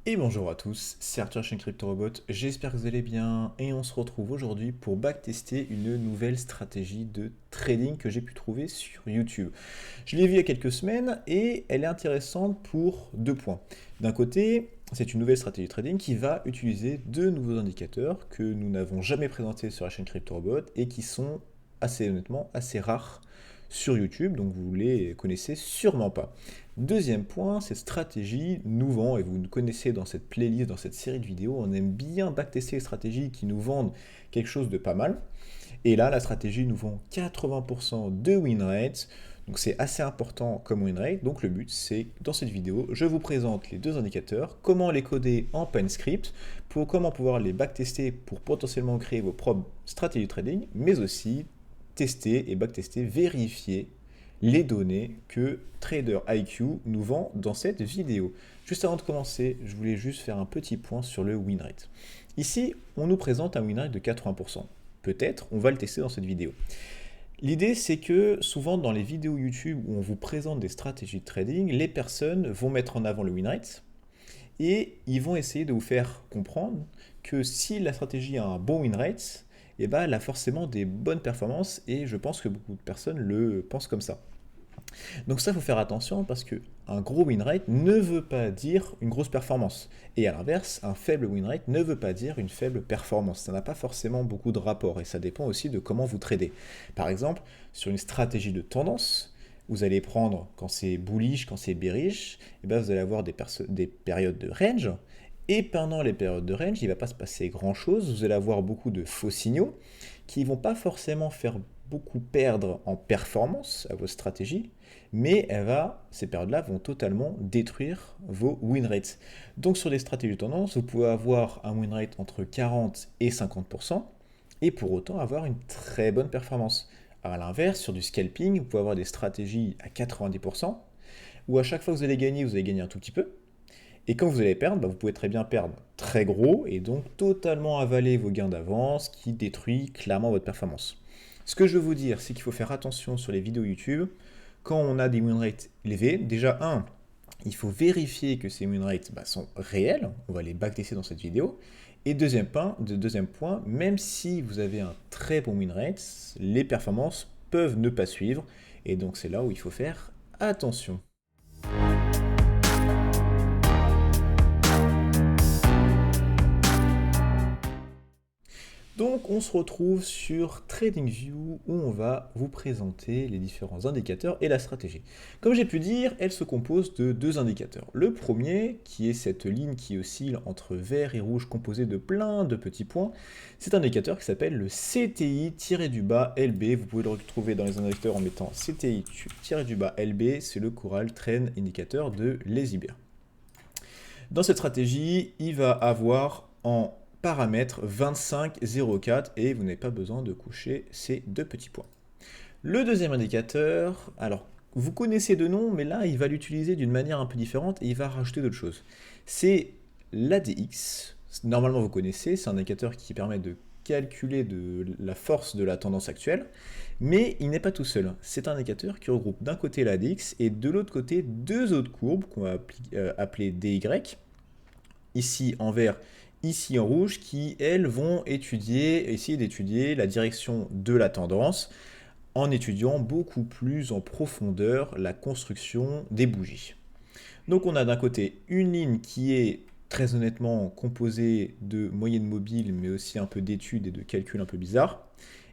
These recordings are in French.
Et bonjour à tous, c'est Arthur chez CryptoRobot, j'espère que vous allez bien et on se retrouve aujourd'hui pour backtester une nouvelle stratégie de trading que j'ai pu trouver sur YouTube. Je l'ai vue il y a quelques semaines et elle est intéressante pour deux points. D'un côté, c'est une nouvelle stratégie de trading qui va utiliser deux nouveaux indicateurs que nous n'avons jamais présentés sur la chaîne CryptoRobot et qui sont assez honnêtement assez rares sur YouTube, donc vous les connaissez sûrement pas. Deuxième point, cette stratégie nous vend, et vous nous connaissez dans cette playlist, dans cette série de vidéos, on aime bien backtester les stratégies qui nous vendent quelque chose de pas mal. Et là, la stratégie nous vend 80% de win rate, donc c'est assez important comme win rate. Donc le but, c'est dans cette vidéo, je vous présente les deux indicateurs, comment les coder en PineScript, pour comment pouvoir les backtester pour potentiellement créer vos propres stratégies de trading, mais aussi tester et backtester, vérifier les données que Trader IQ nous vend dans cette vidéo. Juste avant de commencer, je voulais juste faire un petit point sur le win rate. Ici, on nous présente un win rate de 80%. Peut-être, on va le tester dans cette vidéo. L'idée, c'est que souvent dans les vidéos YouTube où on vous présente des stratégies de trading, les personnes vont mettre en avant le win rate et ils vont essayer de vous faire comprendre que si la stratégie a un bon win rate, eh ben, elle a forcément des bonnes performances et je pense que beaucoup de personnes le pensent comme ça. Donc ça, il faut faire attention parce que un gros win rate ne veut pas dire une grosse performance. Et à l'inverse, un faible win rate ne veut pas dire une faible performance. Ça n'a pas forcément beaucoup de rapport et ça dépend aussi de comment vous tradez. Par exemple, sur une stratégie de tendance, vous allez prendre quand c'est bullish, quand c'est bearish, et ben vous allez avoir des périodes de range. Et pendant les périodes de range, il ne va pas se passer grand-chose. Vous allez avoir beaucoup de faux signaux qui ne vont pas forcément faire beaucoup perdre en performance à vos stratégies, mais ces périodes-là vont totalement détruire vos win rates. Donc sur des stratégies de tendance, vous pouvez avoir un win rate entre 40 et 50%, et pour autant avoir une très bonne performance. À l'inverse, sur du scalping, vous pouvez avoir des stratégies à 90%, où à chaque fois que vous allez gagner un tout petit peu, et quand vous allez perdre, vous pouvez très bien perdre très gros, et donc totalement avaler vos gains d'avance, qui détruit clairement votre performance. Ce que je veux vous dire, c'est qu'il faut faire attention sur les vidéos YouTube. Quand on a des win rates élevés, déjà, il faut vérifier que ces win rates sont réels. On va les backtester dans cette vidéo. Et deuxième point, même si vous avez un très bon win rate, les performances peuvent ne pas suivre. Et donc c'est là où il faut faire attention. Donc on se retrouve sur TradingView où on va vous présenter les différents indicateurs et la stratégie. Comme j'ai pu dire, elle se compose de deux indicateurs. Le premier, qui est cette ligne qui oscille entre vert et rouge composée de plein de petits points, c'est un indicateur qui s'appelle le CTI-LB. Vous pouvez le retrouver dans les indicateurs en mettant CTI-LB, c'est le Coral Trend Indicator de Lazybear. Dans cette stratégie, il va avoir en paramètre 25,04 et vous n'avez pas besoin de coucher ces deux petits points. Le deuxième indicateur, alors vous connaissez de nom, mais là il va l'utiliser d'une manière un peu différente et il va rajouter d'autres choses. C'est l'ADX, normalement vous connaissez, c'est un indicateur qui permet de calculer de la force de la tendance actuelle, mais il n'est pas tout seul. C'est un indicateur qui regroupe d'un côté l'ADX et de l'autre côté deux autres courbes qu'on va appeler DY, ici en vert, ici en rouge, qui elles vont essayer d'étudier la direction de la tendance en étudiant beaucoup plus en profondeur la construction des bougies. Donc on a d'un côté une ligne qui est très honnêtement composée de moyennes mobiles mais aussi un peu d'études et de calculs un peu bizarres.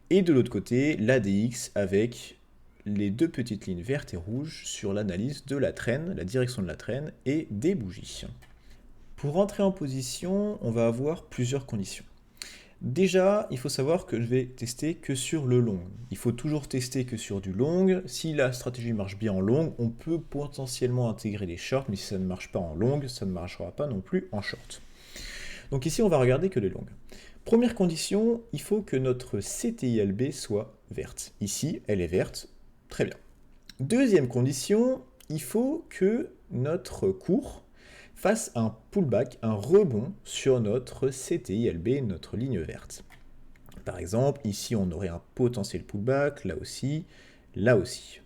Et de l'autre côté, l'ADX avec les deux petites lignes vertes et rouges sur l'analyse de la traîne, la direction de la traîne et des bougies. Pour rentrer en position, on va avoir plusieurs conditions. Déjà, il faut savoir que je vais tester que sur le long. Il faut toujours tester que sur du long. Si la stratégie marche bien en long, on peut potentiellement intégrer les shorts, mais si ça ne marche pas en long, ça ne marchera pas non plus en short. Donc ici, on va regarder que les longues. Première condition, il faut que notre CTILB soit verte. Ici, elle est verte. Très bien. Deuxième condition, il faut que notre cours fasse un pullback, un rebond sur notre CTILB, notre ligne verte. Par exemple, ici on aurait un potentiel pullback, là aussi, là aussi.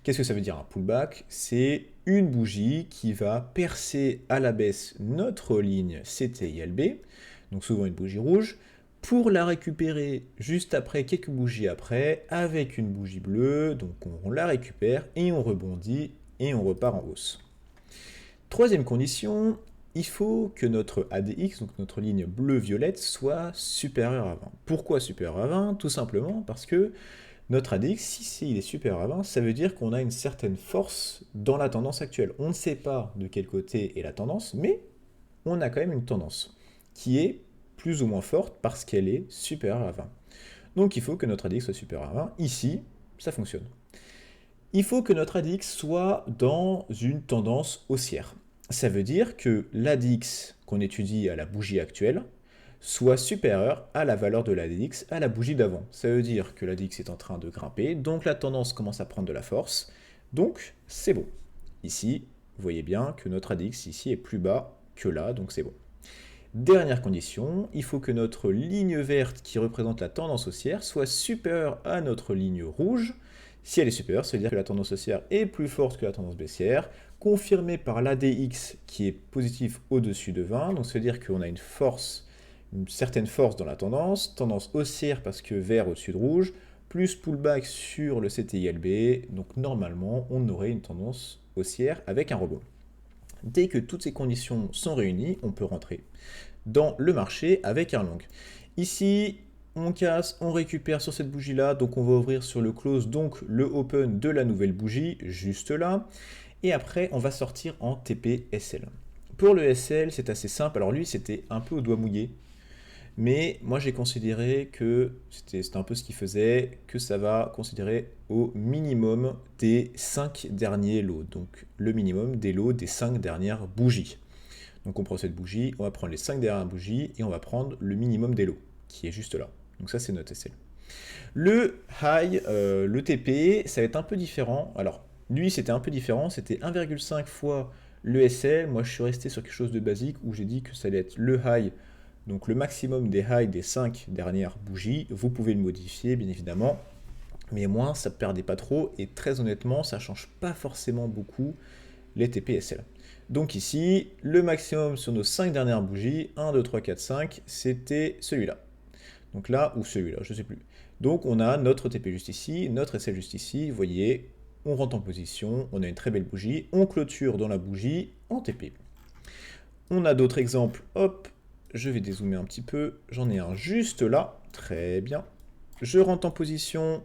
Qu'est-ce que ça veut dire un pullback? C'est une bougie qui va percer à la baisse notre ligne CTILB, donc souvent une bougie rouge, pour la récupérer juste après, quelques bougies après, avec une bougie bleue, donc on la récupère et on rebondit et on repart en hausse. Troisième condition, il faut que notre ADX, donc notre ligne bleu-violette, soit supérieure à 20. Pourquoi supérieure à 20? Tout simplement parce que notre ADX, si il est supérieur à 20, ça veut dire qu'on a une certaine force dans la tendance actuelle. On ne sait pas de quel côté est la tendance, mais on a quand même une tendance qui est plus ou moins forte parce qu'elle est supérieure à 20. Donc il faut que notre ADX soit supérieur à 20. Ici, ça fonctionne. Il faut que notre ADX soit dans une tendance haussière. Ça veut dire que l'ADX qu'on étudie à la bougie actuelle soit supérieur à la valeur de l'ADX à la bougie d'avant. Ça veut dire que l'ADX est en train de grimper, donc la tendance commence à prendre de la force, donc c'est bon. Ici, vous voyez bien que notre ADX ici est plus bas que là, donc c'est bon. Dernière condition, il faut que notre ligne verte qui représente la tendance haussière soit supérieure à notre ligne rouge. Si elle est supérieure, ça veut dire que la tendance haussière est plus forte que la tendance baissière, confirmée par l'ADX qui est positif au-dessus de 20, donc ça veut dire qu'on a une certaine force dans la tendance haussière parce que vert au-dessus de rouge, plus pullback sur le CTILB, donc normalement on aurait une tendance haussière avec un rebond. Dès que toutes ces conditions sont réunies, on peut rentrer dans le marché avec un long. Ici, on casse, on récupère sur cette bougie-là, donc on va ouvrir sur le close, donc le open de la nouvelle bougie, juste là. Et après, on va sortir en TP-SL. Pour le SL, c'est assez simple. Alors lui, c'était un peu au doigt mouillé. Mais moi, j'ai considéré que c'était un peu ce qu'il faisait, que ça va considérer au minimum des 5 derniers lots. Donc le minimum des lots des 5 dernières bougies. Donc on prend cette bougie, on va prendre les 5 dernières bougies et on va prendre le minimum des lots, qui est juste là. Donc ça, c'est notre SL. Le high, le TP, ça va être un peu différent. Alors, lui, c'était un peu différent. C'était 1,5 fois le SL. Moi, je suis resté sur quelque chose de basique où j'ai dit que ça allait être le high, donc le maximum des highs des 5 dernières bougies. Vous pouvez le modifier, bien évidemment. Mais moins, ça ne perdait pas trop. Et très honnêtement, ça ne change pas forcément beaucoup les TP SL. Donc ici, le maximum sur nos 5 dernières bougies, 1, 2, 3, 4, 5, c'était celui-là. Donc là, ou celui-là, je ne sais plus. Donc on a notre TP juste ici, notre SL juste ici, vous voyez, on rentre en position, on a une très belle bougie, on clôture dans la bougie en TP. On a d'autres exemples, hop, je vais dézoomer un petit peu, j'en ai un juste là, très bien. Je rentre en position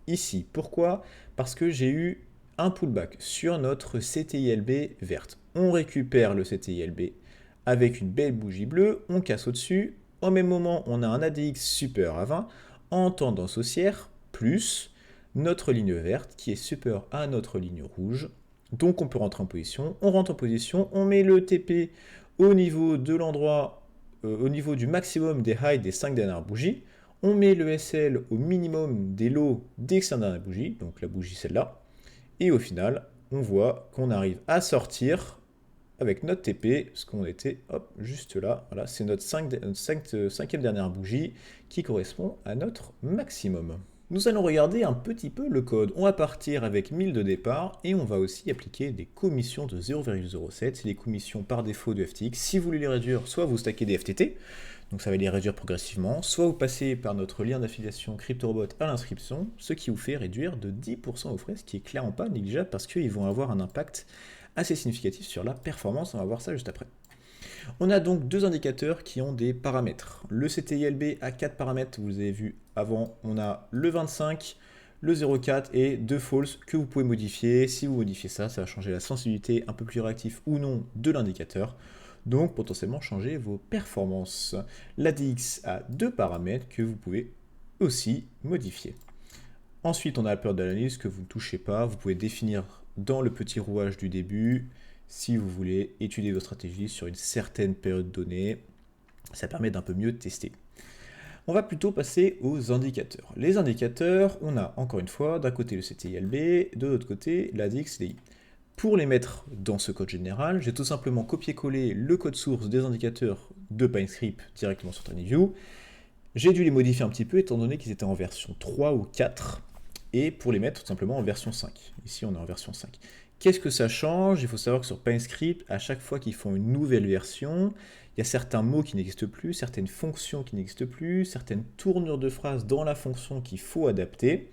ici, pourquoi? Parce que j'ai eu un pullback sur notre CTILB verte. On récupère le CTILB avec une belle bougie bleue, on casse au-dessus, au même moment on a un ADX supérieur à 20, en tendance haussière, plus notre ligne verte qui est supérieure à notre ligne rouge. Donc on peut rentrer en position, on rentre en position, on met le TP au niveau de l'endroit, au niveau du maximum des highs des 5 dernières bougies, on met le SL au minimum des lows des 5 dernières bougies, donc la bougie celle-là, et au final, on voit qu'on arrive à sortir avec notre TP, parce qu'on était hop, juste là. Voilà, c'est notre 5e dernière bougie qui correspond à notre maximum. Nous allons regarder un petit peu le code. On va partir avec 1000 de départ et on va aussi appliquer des commissions de 0,07. C'est les commissions par défaut de FTX. Si vous voulez les réduire, soit vous stackez des FTT, donc ça va les réduire progressivement, soit vous passez par notre lien d'affiliation CryptoRobot à l'inscription, ce qui vous fait réduire de 10% vos frais, ce qui est clairement pas négligeable parce qu'ils vont avoir un impact assez significatif sur la performance. On va voir ça juste après. On a donc deux indicateurs qui ont des paramètres. Le CTILB a 4 paramètres, vous avez vu avant, on a le 25, le 0,4 et 2 false que vous pouvez modifier. Si vous modifiez ça, ça va changer la sensibilité un peu plus réactif ou non de l'indicateur. Donc potentiellement changer vos performances. L'ADX a 2 paramètres que vous pouvez aussi modifier. Ensuite, on a la période d'analyse que vous ne touchez pas. Vous pouvez définir dans le petit rouage du début si vous voulez étudier votre stratégie sur une certaine période donnée. Ça permet d'un peu mieux tester. On va plutôt passer aux indicateurs. Les indicateurs, on a encore une fois d'un côté le CTILB, de l'autre côté l'ADX-DI. Pour les mettre dans ce code général, j'ai tout simplement copié-collé le code source des indicateurs de PineScript directement sur TradingView. J'ai dû les modifier un petit peu étant donné qu'ils étaient en version 3 ou 4 et pour les mettre tout simplement en version 5. Ici on est en version 5. Qu'est-ce que ça change? Il faut savoir que sur PineScript, à chaque fois qu'ils font une nouvelle version, il y a certains mots qui n'existent plus, certaines fonctions qui n'existent plus, certaines tournures de phrases dans la fonction qu'il faut adapter.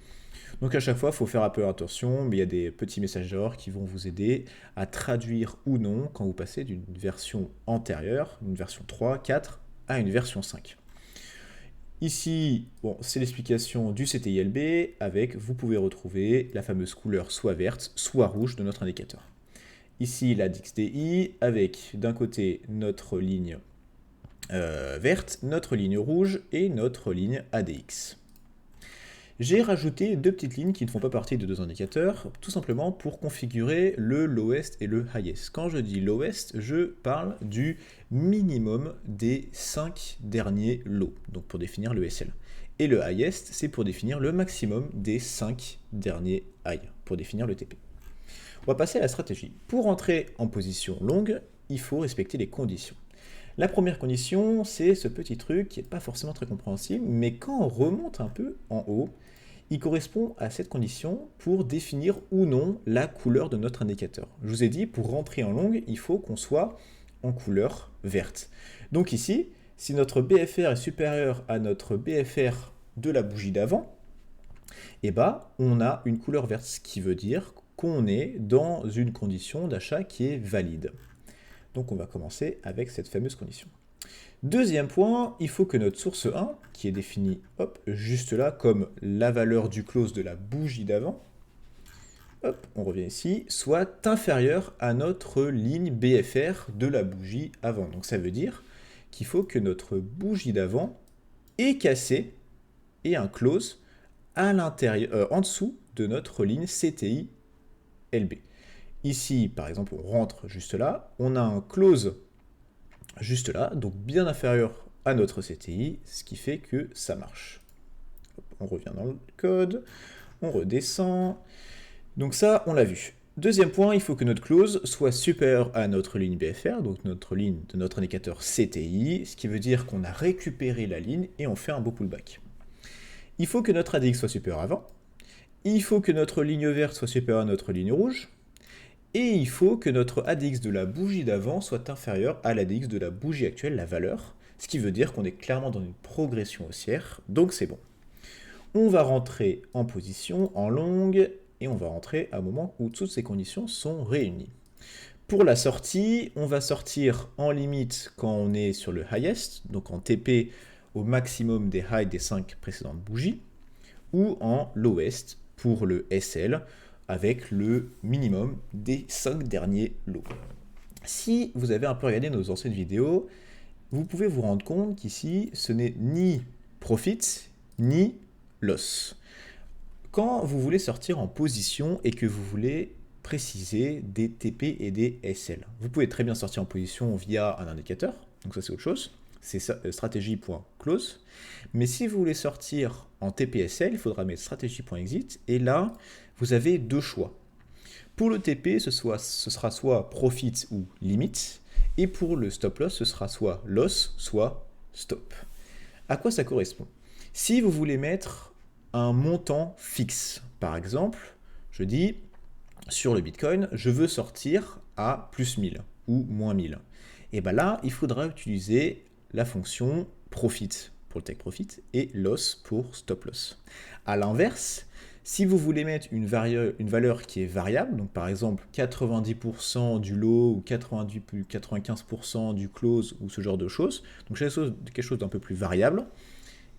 Donc à chaque fois, il faut faire un peu attention, mais il y a des petits messages d'erreur qui vont vous aider à traduire ou non quand vous passez d'une version antérieure, une version 3, 4, à une version 5. Ici, bon, c'est l'explication du CTILB avec, vous pouvez retrouver la fameuse couleur soit verte, soit rouge de notre indicateur. Ici, la DXDI avec d'un côté notre ligne verte, notre ligne rouge et notre ligne ADX. J'ai rajouté deux petites lignes qui ne font pas partie de deux indicateurs, tout simplement pour configurer le lowest et le highest. Quand je dis lowest, je parle du minimum des 5 derniers lows, donc pour définir le SL. Et le highest, c'est pour définir le maximum des 5 derniers high, pour définir le TP. On va passer à la stratégie. Pour entrer en position longue, il faut respecter les conditions. La première condition, c'est ce petit truc qui n'est pas forcément très compréhensible, mais quand on remonte un peu en haut, il correspond à cette condition pour définir ou non la couleur de notre indicateur. Je vous ai dit, pour rentrer en longue, il faut qu'on soit en couleur verte. Donc ici, si notre BFR est supérieur à notre BFR de la bougie d'avant, eh ben, on a une couleur verte, ce qui veut dire qu'on est dans une condition d'achat qui est valide. Donc on va commencer avec cette fameuse condition. Deuxième point, il faut que notre source 1, qui est définie juste là comme la valeur du close de la bougie d'avant, on revient ici, soit inférieure à notre ligne BFR de la bougie avant. Donc ça veut dire qu'il faut que notre bougie d'avant est cassée et un close à l'intérieur, en dessous de notre ligne CTI LB. Ici, par exemple, on rentre juste là, on a un close juste là, donc bien inférieur à notre CTI, ce qui fait que ça marche. On revient dans le code, on redescend. Donc ça, on l'a vu. Deuxième point, il faut que notre close soit supérieur à notre ligne BFR, donc notre ligne de notre indicateur CTI, ce qui veut dire qu'on a récupéré la ligne et on fait un beau pullback. Il faut que notre ADX soit supérieur à 20. Il faut que notre ligne verte soit supérieure à notre ligne rouge. Et il faut que notre ADX de la bougie d'avant soit inférieur à l'ADX de la bougie actuelle, la valeur, ce qui veut dire qu'on est clairement dans une progression haussière, donc c'est bon. On va rentrer en position, en longue, et on va rentrer à un moment où toutes ces conditions sont réunies. Pour la sortie, on va sortir en limite quand on est sur le highest, donc en TP au maximum des highs des 5 précédentes bougies, ou en lowest pour le SL, avec le minimum des 5 derniers lots. Si vous avez un peu regardé nos anciennes vidéos, vous pouvez vous rendre compte qu'ici, ce n'est ni profit, ni loss. Quand vous voulez sortir en position et que vous voulez préciser des TP et des SL, vous pouvez très bien sortir en position via un indicateur, donc ça c'est autre chose, c'est stratégie.close. Mais si vous voulez sortir en TPSL, il faudra mettre stratégie.exit, et là, vous avez deux choix. Pour le TP, ce sera soit profit ou limite, et pour le stop loss, ce sera soit loss, soit stop. À quoi ça correspond? Si vous voulez mettre un montant fixe, par exemple, je dis sur le Bitcoin, je veux sortir à plus 1000 ou moins 1000. Et bien là, il faudra utiliser la fonction profit pour le take profit et loss pour stop loss. À l'inverse, si vous voulez mettre une valeur qui est variable, donc par exemple 90% du lot ou 95% du close ou ce genre de choses, donc quelque chose d'un peu plus variable,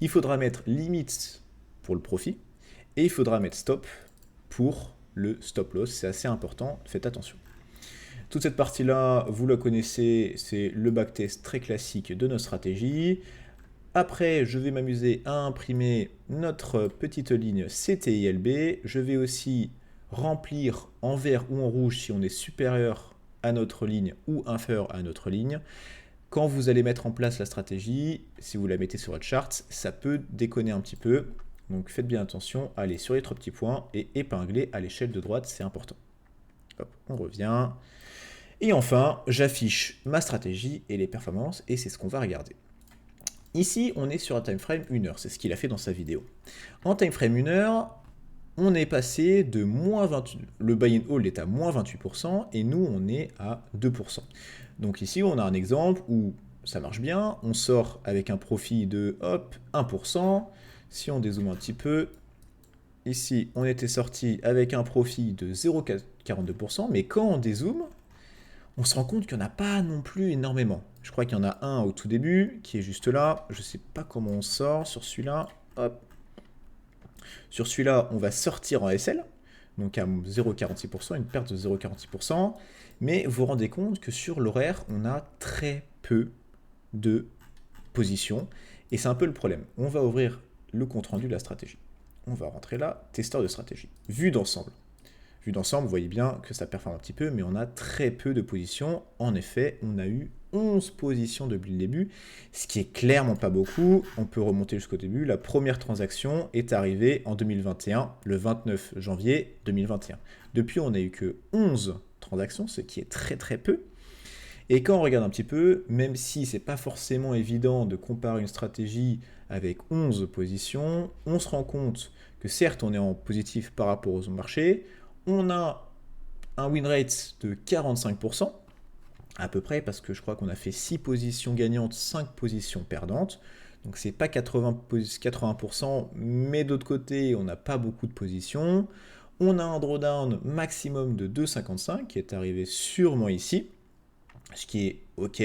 il faudra mettre limite pour le profit et il faudra mettre stop pour le stop loss. C'est assez important, faites attention. Toute cette partie-là, vous la connaissez, c'est le backtest très classique de notre stratégie. Après, je vais m'amuser à imprimer notre petite ligne CTILB. Je vais aussi remplir en vert ou en rouge si on est supérieur à notre ligne ou inférieur à notre ligne. Quand vous allez mettre en place la stratégie, si vous la mettez sur votre chart, ça peut déconner un petit peu. Donc faites bien attention, allez sur les trois petits points et épingler à l'échelle de droite, c'est important. Hop, on revient. Et enfin, j'affiche ma stratégie et les performances, et c'est ce qu'on va regarder. Ici, on est sur un time frame 1 heure, c'est ce qu'il a fait dans sa vidéo. En time frame 1 heure, on est passé de moins 28, le buy and hold est à moins 28% et nous on est à 2%. Donc ici on a un exemple où ça marche bien, on sort avec un profit de hop 1%. Si on dézoome un petit peu, ici on était sorti avec un profit de 0,42%, mais quand on dézoome, on se rend compte qu'il n'y en a pas non plus énormément. Je crois qu'il y en a un au tout début qui est juste là, je ne sais pas comment on sort sur celui-là, hop. Sur celui-là, on va sortir en SL, donc à 0,46%, une perte de 0,46%. Mais vous vous rendez compte que sur l'horaire, on a très peu de positions. Et c'est un peu le problème. On va ouvrir le compte-rendu de la stratégie. On va rentrer là, testeur de stratégie. Vue d'ensemble. Vue d'ensemble, vous voyez bien que ça performe un petit peu, mais on a très peu de positions. En effet, on a eu 11 positions depuis le début, ce qui est clairement pas beaucoup. On peut remonter jusqu'au début. La première transaction est arrivée en 2021, le 29 janvier 2021. Depuis, on n'a eu que 11 transactions, ce qui est très très peu. Et quand on regarde un petit peu, même si c'est pas forcément évident de comparer une stratégie avec 11 positions, on se rend compte que certes on est en positif par rapport aux marchés, on a un win rate de 45%, à peu près, parce que je crois qu'on a fait 6 positions gagnantes, 5 positions perdantes. Donc c'est pas 80%, mais d'autre côté, on n'a pas beaucoup de positions. On a un drawdown maximum de 2,55 qui est arrivé sûrement ici, ce qui est ok,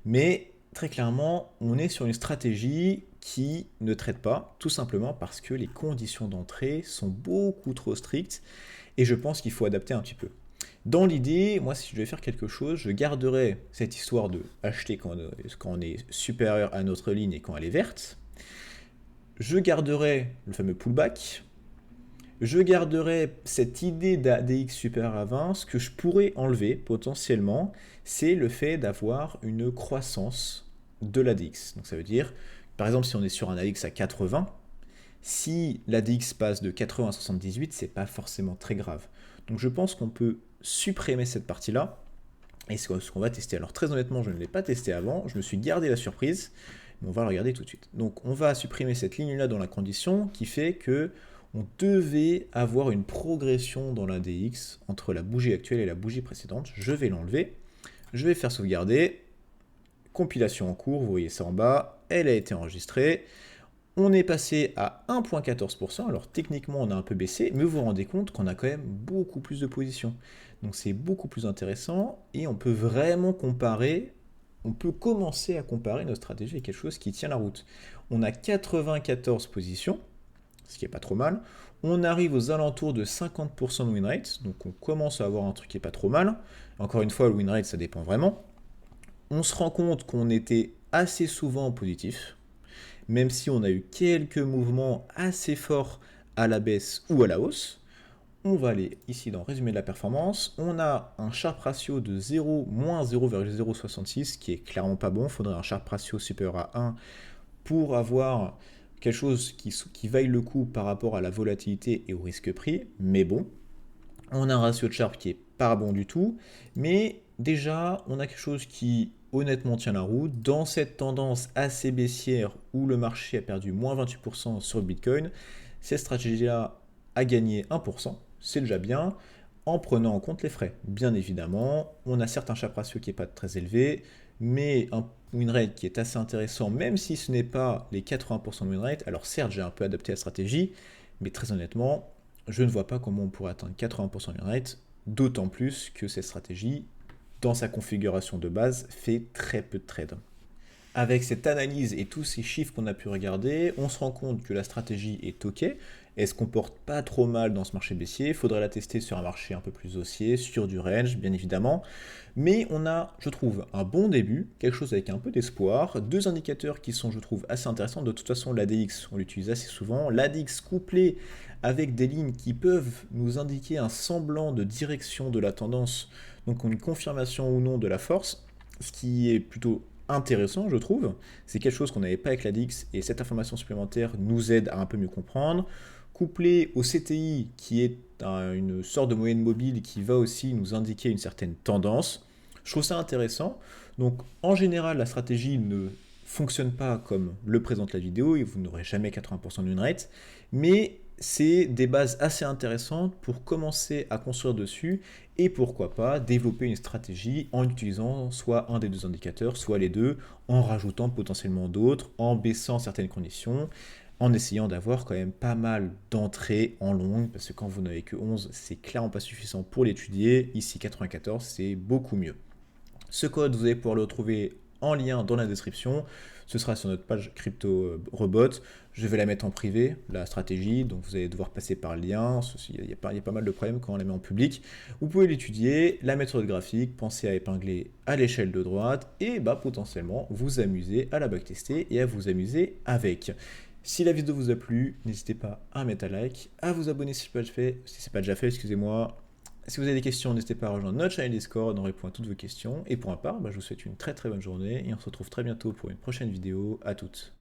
mais très clairement, on est sur une stratégie qui ne traite pas, tout simplement parce que les conditions d'entrée sont beaucoup trop strictes et je pense qu'il faut adapter un petit peu. Dans l'idée, moi, si je devais faire quelque chose, je garderais cette histoire de acheter quand on est supérieur à notre ligne et quand elle est verte. Je garderais le fameux pullback. Je garderais cette idée d'ADX supérieur à 20. Ce que je pourrais enlever potentiellement, c'est le fait d'avoir une croissance de l'ADX. Donc ça veut dire, par exemple, si on est sur un ADX à 80, si l'ADX passe de 80 à 78, c'est pas forcément très grave. Donc je pense qu'on peut supprimer cette partie-là. Et ce qu'on va tester. Alors très honnêtement, je ne l'ai pas testé avant, je me suis gardé la surprise, mais on va le regarder tout de suite. Donc on va supprimer cette ligne-là dans la condition qui fait que on devait avoir une progression dans l'ADX entre la bougie actuelle et la bougie précédente. Je vais l'enlever, je vais faire sauvegarder, compilation en cours, vous voyez ça en bas, elle a été enregistrée. On est passé à 1,14%, alors techniquement on a un peu baissé, mais vous vous rendez compte qu'on a quand même beaucoup plus de positions. Donc c'est beaucoup plus intéressant et on peut vraiment comparer, on peut commencer à comparer notre stratégie avec quelque chose qui tient la route. On a 94 positions, ce qui est pas trop mal. On arrive aux alentours de 50% de win rate, donc on commence à avoir un truc qui est pas trop mal. Encore une fois, le win rate ça dépend vraiment. On se rend compte qu'on était assez souvent en positif, même si on a eu quelques mouvements assez forts à la baisse ou à la hausse. On va aller ici dans résumé de la performance. On a un Sharpe ratio de 0, moins 0,066, qui est clairement pas bon. Il faudrait un Sharpe ratio supérieur à 1 pour avoir quelque chose qui vaille le coup par rapport à la volatilité et au risque prix. Mais bon, on a un ratio de Sharpe qui est pas bon du tout. Mais déjà, on a quelque chose qui honnêtement tient la route. Dans cette tendance assez baissière où le marché a perdu moins 28% sur le Bitcoin, cette stratégie-là a gagné 1%, c'est déjà bien, en prenant en compte les frais. Bien évidemment, on a certes un Sharpe ratio qui n'est pas très élevé, mais un win rate qui est assez intéressant, même si ce n'est pas les 80% de win rate. Alors certes, j'ai un peu adapté la stratégie, mais très honnêtement, je ne vois pas comment on pourrait atteindre 80% de win rate, d'autant plus que cette stratégie, dans sa configuration de base, fait très peu de trades. Avec cette analyse et tous ces chiffres qu'on a pu regarder, on se rend compte que la stratégie est ok. Elle se comporte pas trop mal dans ce marché baissier. Il faudrait la tester sur un marché un peu plus haussier, sur du range, bien évidemment. Mais on a, je trouve, un bon début, quelque chose avec un peu d'espoir. Deux indicateurs qui sont, je trouve, assez intéressants. De toute façon, l'ADX, on l'utilise assez souvent. L'ADX couplé avec des lignes qui peuvent nous indiquer un semblant de direction de la tendance, donc une confirmation ou non de la force, ce qui est plutôt intéressant, je trouve. C'est quelque chose qu'on n'avait pas avec l'ADX et cette information supplémentaire nous aide à un peu mieux comprendre. Couplé au CTI qui est une sorte de moyenne mobile qui va aussi nous indiquer une certaine tendance, je trouve ça intéressant. Donc en général, la stratégie ne fonctionne pas comme le présente la vidéo et vous n'aurez jamais 80% de win rate, mais c'est des bases assez intéressantes pour commencer à construire dessus et pourquoi pas développer une stratégie en utilisant soit un des deux indicateurs, soit les deux, en rajoutant potentiellement d'autres, en baissant certaines conditions, en essayant d'avoir quand même pas mal d'entrées en longue, parce que quand vous n'avez que 11, c'est clairement pas suffisant pour l'étudier. Ici, 94, c'est beaucoup mieux. Ce code, vous allez pouvoir le retrouver en lien dans la description. Ce sera sur notre page crypto robot. Je vais la mettre en privé, la stratégie, donc vous allez devoir passer par le lien. Il y a pas mal de problèmes quand on la met en public. Vous pouvez l'étudier, la mettre sur votre graphique, pensez à épingler à l'échelle de droite et potentiellement vous amuser à la backtester et à vous amuser avec. Si la vidéo vous a plu, n'hésitez pas à mettre un like, à vous abonner si ce n'est pas déjà fait, excusez-moi. Si vous avez des questions, n'hésitez pas à rejoindre notre chaîne Discord, on répond à toutes vos questions. Et pour ma part, je vous souhaite une très très bonne journée et on se retrouve très bientôt pour une prochaine vidéo. À toutes.